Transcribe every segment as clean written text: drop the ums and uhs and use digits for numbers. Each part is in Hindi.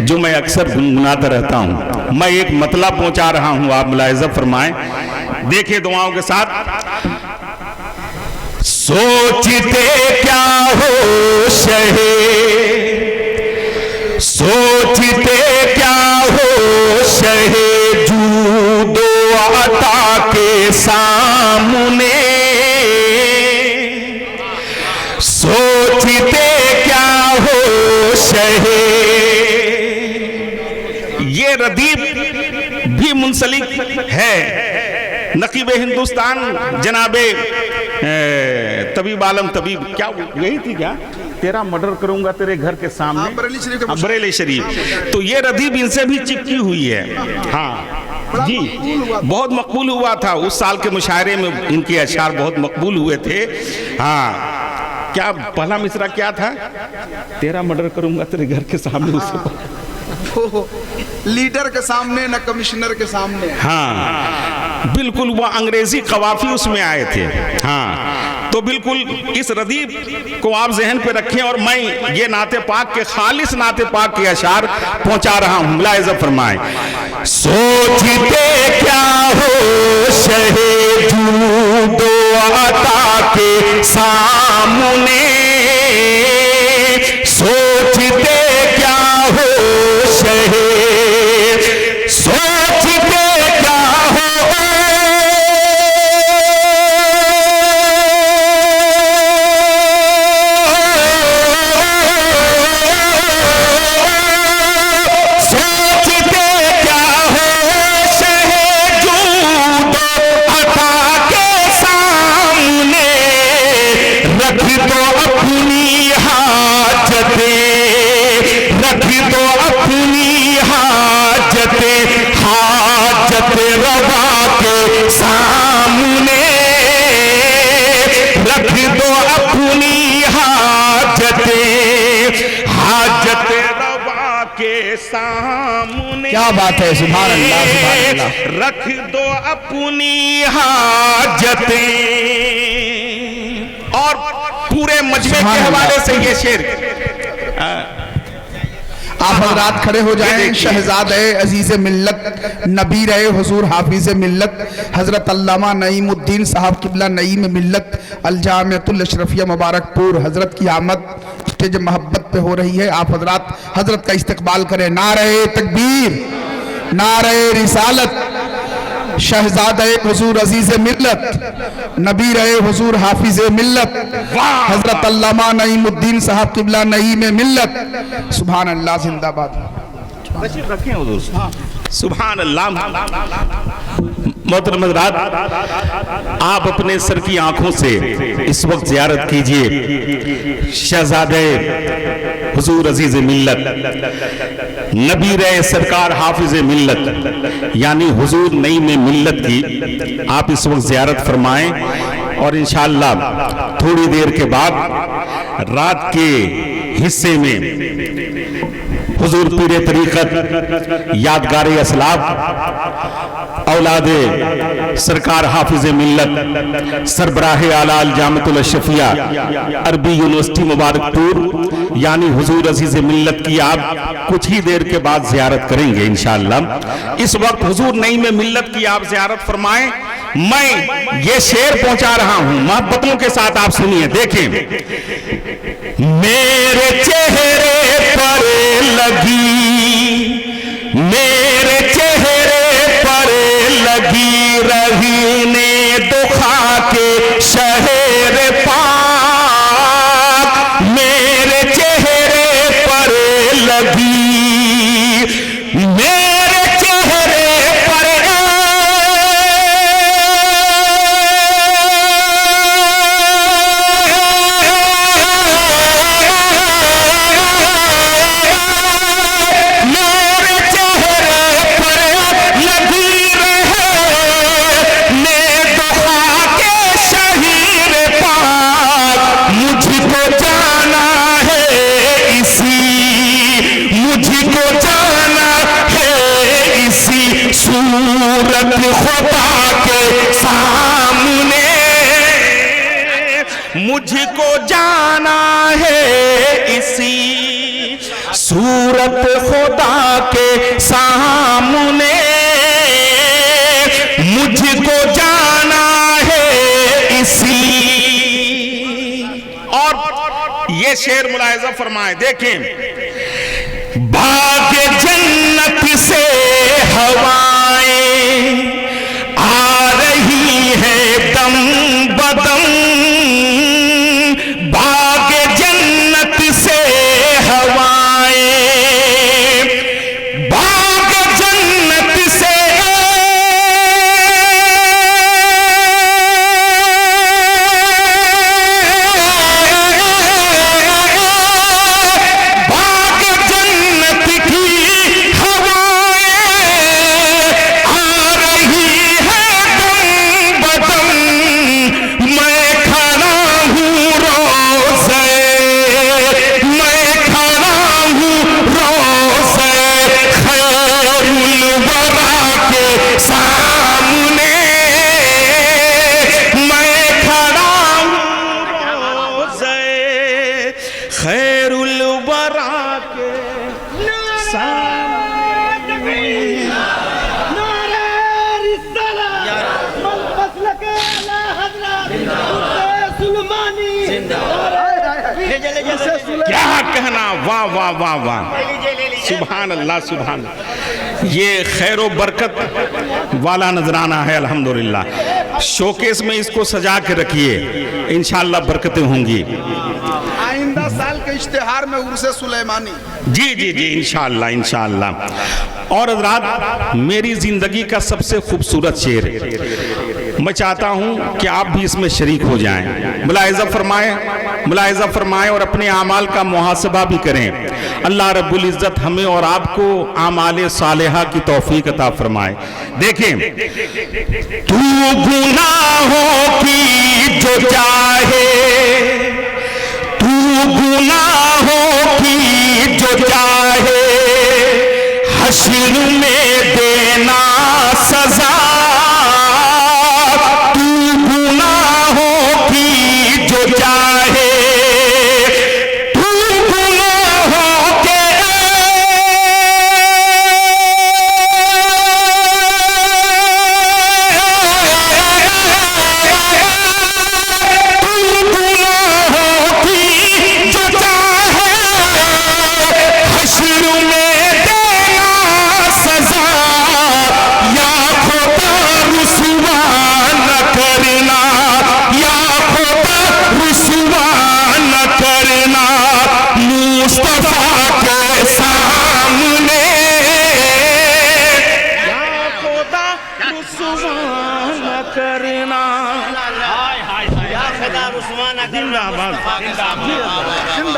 जो मैं अक्सर गुनगुनाता रहता हूं। मैं एक मतला पहुंचा रहा हूं, आप मुलाहिजा फरमाएं। देखिए दुआओं के साथ। सोचते क्या हो शहे, सोचते क्या हो शहे जूदो अता के सामने, सोचते क्या हो शहे। ये रदीफ भी मुंसलिक है नकीब हिंदुस्तान जनाबे तबीब आलम तबीब, क्या यही थी क्या, तेरा मर्डर करूंगा तेरे घर के सामने, बरेली शरीफ। तो ये रदीफ इनसे भी चिपकी हुई है। हाँ जी, बहुत मकबूल हुआ था उस साल के मुशायरे में, इनके अशार बहुत मकबूल हुए थे। हाँ, क्या पहला मिसरा क्या था, तेरा मर्डर करूंगा तेरे घर के सामने, उसे लीडर के सामने न कमिश्नर के सामने। हाँ बिल्कुल, वो अंग्रेजी कवाफी उसमें आए थे। हाँ तो बिल्कुल इस रदीफ को आप जहन पे रखें, और मैं ये नाते पाक के खालिस नाते पाक के अशार पहुंचा रहा हूं, मुलाहिजा फरमाएं। सोचते क्या हो शहे जूदो अता के सामने, सोचते क्या हो शहे, सोचते क्या हो, सोचते क्या हो शहे जूदो अता के सामने, रख दो अपनी हाजतें, रख दो अपनी हाजतें, हाजत रवा के सामने, रख दो अपनी हाजतें, हाजत रवा के सामने। क्या बात है, सुभान अल्लाह, सुभान अल्लाह। रख दो अपनी हाजतें। और पूरे मजमे के हवाले से ये शेर आप हजरात खड़े हो जाएं। शहजादे अजीज मिल्लत, नबी रहे हुजूर हाफिज मिल्लत, हजरत अल्लामा नईमुद्दीन साहब किबला नईम मिल्लत अल-जामिअतुल अशरफिया मुबारकपुर, हजरत की आमद स्टेज मोहब्बत पे हो रही है। आप हजरात हजरत का इस्तकबाल करें। नारे तकबीर, नारे रिसालत। शहजादे हुजूर अजीज मिल्लत, नबी रहे हुजूर हाफिज मिल्लत, हजरत अल्लामा नईमुद्दीन साहब किबला नईम मिल्लत। सुभान अल्लाह, जिंदाबाद। रखें हुजूर, सुभान अल्लाह। मोहतरम हज़रात, आप अपने सर की आंखों से इस वक्त ज़ियारत कीजिए शहजादे हुजूर अजीज मिल्लत, नबी रहे सरकार हाफिज मिल्लत, यानी हुजूर नई में मिल्लत की आप इस वक्त ज़ियारत फरमाएं। और इंशाअल्लाह थोड़ी देर के बाद रात के हिस्से में हुजूर पीरे तरीक़त यादगार असलाफ औलादे सरकार हाफिज मिल्लत सरबराह आला जामिअतुल अशरफिया अरबी यूनिवर्सिटी मुबारकपुर यानी हुजूर अजीज मिल्लत की आप कुछ ही देर के बाद ज़ियारत करेंगे इंशाअल्लाह। इस वक्त हुजूर नई में मिल्लत की आप ज़ियारत फरमाएं। मैं ये शेर पहुंचा रहा हूं, मोहब्बतों के साथ आप सुनिए। देखें, मेरे चेहरे पर लगी, मेरे चेहरे पर लगी रहीने दुखा के शहर पाक, मेरे चेहरे पर लगी, मेरे चेहरे पर सूरत खुदा के सामने, मुझको जाना है इसी सूरत खुदा के सामने मुझको जाना है इसलिए। और ये शेर मुलाहिजा फरमाए, देखें, बाग जन्नत से हवाएं आ रही है दम बदम, बाग जन्नत से हवाएं, बाग जन्नत से खैरुल वरा के क्या कहना, वाह वाह वाह वाह, सुभान अल्लाह सुभान अल्लाह। ये खैर व बरकत वाला नजराना है अल्हम्दुलिल्लाह। शोकेस में इसको सजा के रखिए, इंशाअल्लाह बरकतें होंगी। आइंदा साल के इश्तिहार में उर्से सुलेमानी। जी जी जी, इंशाअल्लाह इंशाअल्लाह। और हज़रात, मेरी जिंदगी का सबसे खूबसूरत शेर मैं चाहता हूं कि आप भी इसमें शरीक हो जाएं। मुलाहिजा फरमाएं और अपने आमाल का मुहासबा भी करें। अल्लाह रब्बुल इज़्ज़त हमें और आपको आमाले सालेहा की तौफीक अता फरमाए। देखें, तू गुनाहों की जो चाहे, तू गुनाहों की जो चाहे, हश्र में देना सजा, तू गुनाहों की जो चाहे, तू गुनाहों के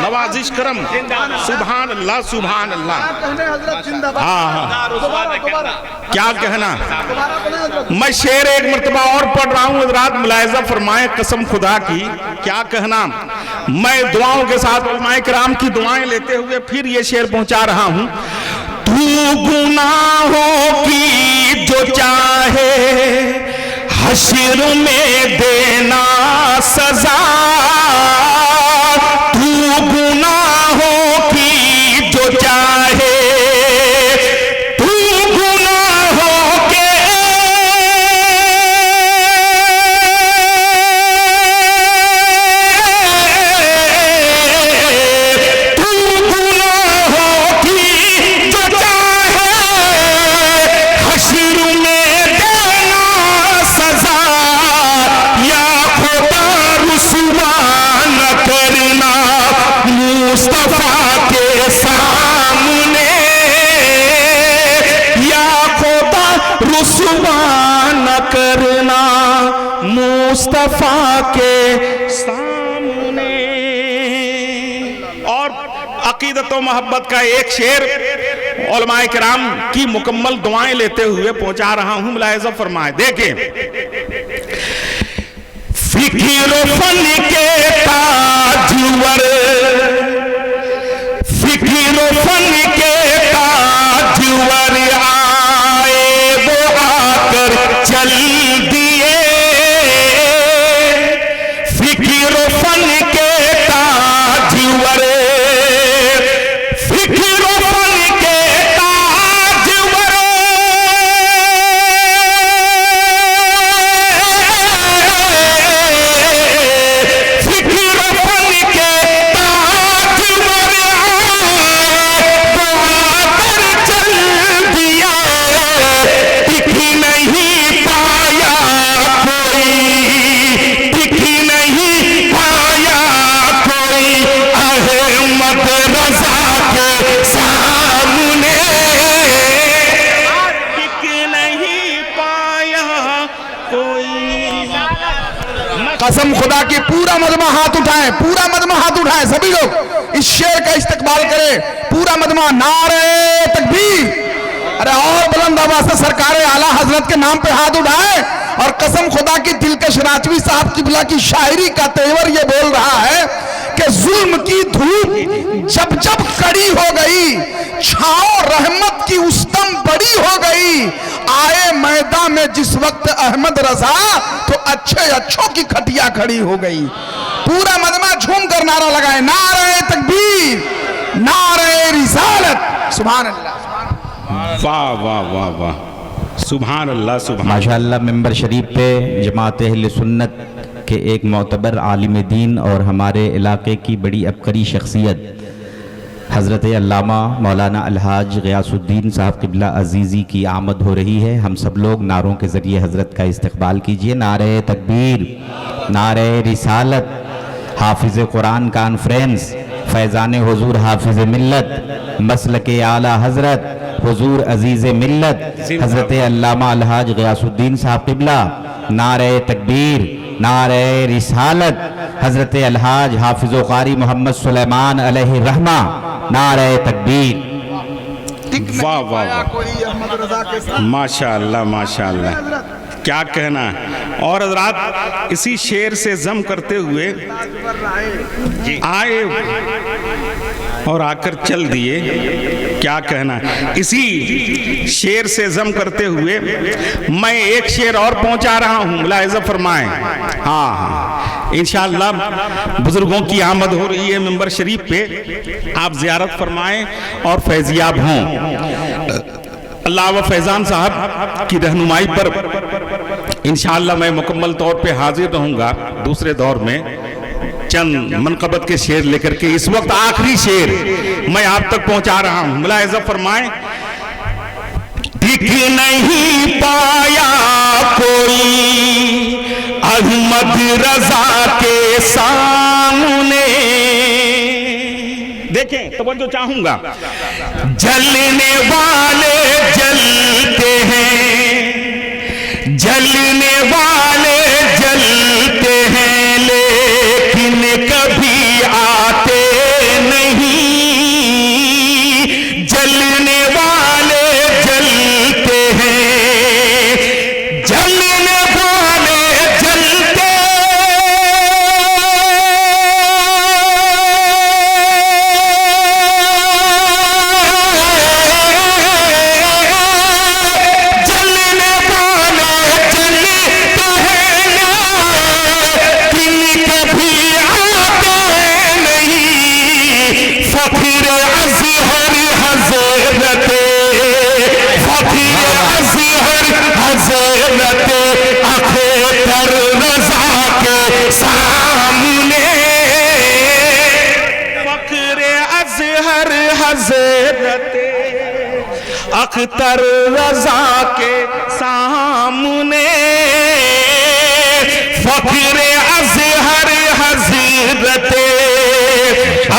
नवाजिश करम, सुभान अल्लाह सुभान अल्लाह। हाँ हाँ, क्या कहना, मैं शेर एक मर्तबा और पढ़ रहा हूँ हज़रात, मुलाहिजा फरमाएं कसम खुदा की। क्या कहना, मैं दुआओं के साथ उलमाए किराम की दुआएं लेते हुए फिर ये शेर पहुंचा रहा हूँ। तू गुनाहों की जो चाहे, हश्र में देना सजा, तू गुनाहों की जो चाहे, तू गुनाहों के तू गुनाहों की जो चाहे, हश्र में देना सजा, या खुदा रुसवा न करना मुस्तफा के सामने, या खुदा रुसवा न करना मुस्तफा के सामने। और अकीदत व मोहब्बत का एक शेर उलमाए किराम की मुकम्मल दुआएं लेते हुए पहुंचा रहा हूं, मुलाहिजा फरमाए। देखें, फिक्र फन के ताजवर, फिक्र फन के ताजवर आए वो आकर चल दिए, फिक्र फन के ताजवर, फिक्र कसम खुदा की पूरा मजमा हाथ उठाएं, पूरा मजमा हाथ उठाएं, सभी लोग इस शेर का इस्तकबाल करें, पूरा मजमा। नारे तकबीर, अरे और बुलंद आवाज से सरकार आला हजरत के नाम पे हाथ उठाएं। और कसम खुदा की दिलकश राजवी साहब किबला की शायरी का तेवर ये बोल रहा है कि जुल्म की धूप जब जब कड़ी हो गई, छाओ रहमत की उस्तम बड़ी हो गई, आए मैदान में जिस वक्त अहमद रजा तो अच्छे अच्छों की खटिया खड़ी हो गई। पूरा मजमा झूम कर नारा लगाए, नारे तकबीर, नारे रिसालत। सुभान अल्लाह, वाह वाह वाह वाह, सुभान अल्लाह, सुभान माशाअल्लाह। मेंबर शरीफ पे जमात अहले सुन्नत के एक मोतबर आलिम दीन और हमारे इलाके की बड़ी अबकरी शख्सियत हज़रत अल्लामा मौलाना अलहाज ग़ियासुद्दीन साहब क़िबला अज़ीज़ी की आमद हो रही है। हम सब लोग नारों के ज़रिए हज़रत का इस्तक़बाल कीजिए। नारे तकबीर, नारे रिसालत, हाफिज़ कुरान कॉन्फ्रेंस, फैज़ान हुज़ूर हाफिज़ मिल्लत, मसलक आला हज़रत हुज़ूर अज़ीज़ मिल्लत हज़रत अल्लामा अलहाज ग़ियासुद्दीन साहब क़िबला। नारे तकबीर, नारे रिसालत, हज़रत अलहाज हाफिज़ कारी मोहम्मद सुलेमान अलैहि रहमा। नारे तकबीर, वाह वाह वाह, माशाअल्लाह माशाअल्लाह, क्या कहना है। और हज़रात इसी शेर से जम करते हुए आए और आकर चल दिए, क्या कहना है। इसी शेर से जम करते हुए मैं एक शेर और पहुंचा रहा हूं, मुलाहिज़ा फरमाएं। हाँ हाँ, इंशाअल्लाह बुजुर्गों की आमद हो रही है मिंबर शरीफ पे, आप ज़ियारत फरमाएं और फैज़ियाब हों। अल्लाह व फैज़ान साहब की रहनुमाई पर इंशाअल्लाह मैं मुकम्मल तौर पे हाजिर रहूँगा दूसरे दौर में, चंद मनक़बत के शेर लेकर के। इस वक्त आखिरी शेर मैं आप तक पहुंचा रहा हूं, मुलाहिज़ा फरमाएं। टिक नहीं पाया कोई अहमद रजा के सामने, देखें तवज्जो चाहूंगा। जलने वाले जलते हैं, जलने वाले जलते हैं, लेकिन कभी आते नहीं। जलने वाले जलते हैं, जलने वाले जलते, जलने वाले जलते हैं, लेकिन कभी आते नहीं। फकीर अज़हर हज़रत, फकीर अज़हर हज़रत अख्तर रज़ा के सामने, फकीर अज़हर हज़रत अख्तर रज़ा के सामने, फकीर अज़हर हज़रत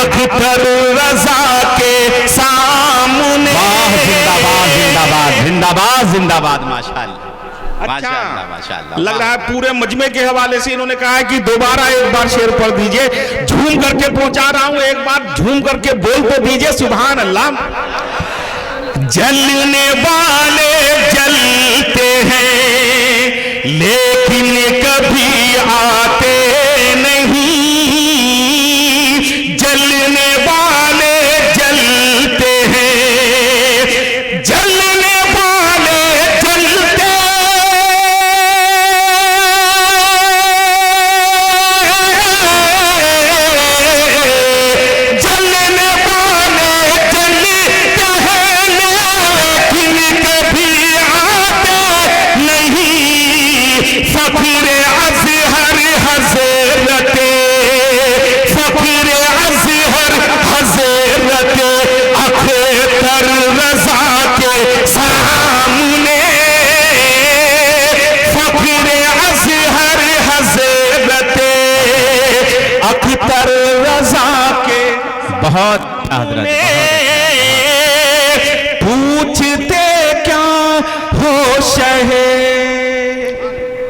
अख्तर रज़ा के सामने। जिंदाबाद जिंदाबाद जिंदाबाद जिंदाबाद, माशाअल्लाह माशाअल्लाह माशाअल्लाह। लग रहा है पूरे मजमे के हवाले से इन्होंने कहा है कि दोबारा एक बार शेर पढ़ दीजिए। झूम करके पहुंचा रहा हूं, एक बार झूम करके बोल तो दीजिए सुभान अल्लाह। जलने वाले जलते हैं, लेकिन कभी आते नहीं। जलने वाले जलते हैं, जलने वाले जलते, जलने वाले जलते हैं, लेकिन कभी आते नहीं। फकीर अज़हर हज़रत, फकीर अज़हर हज़रत अख्तर रज़ा के सामने, फकीर अज़हर हज़रत अख्तर रज़ा के बहुत हज़रत, बहुत।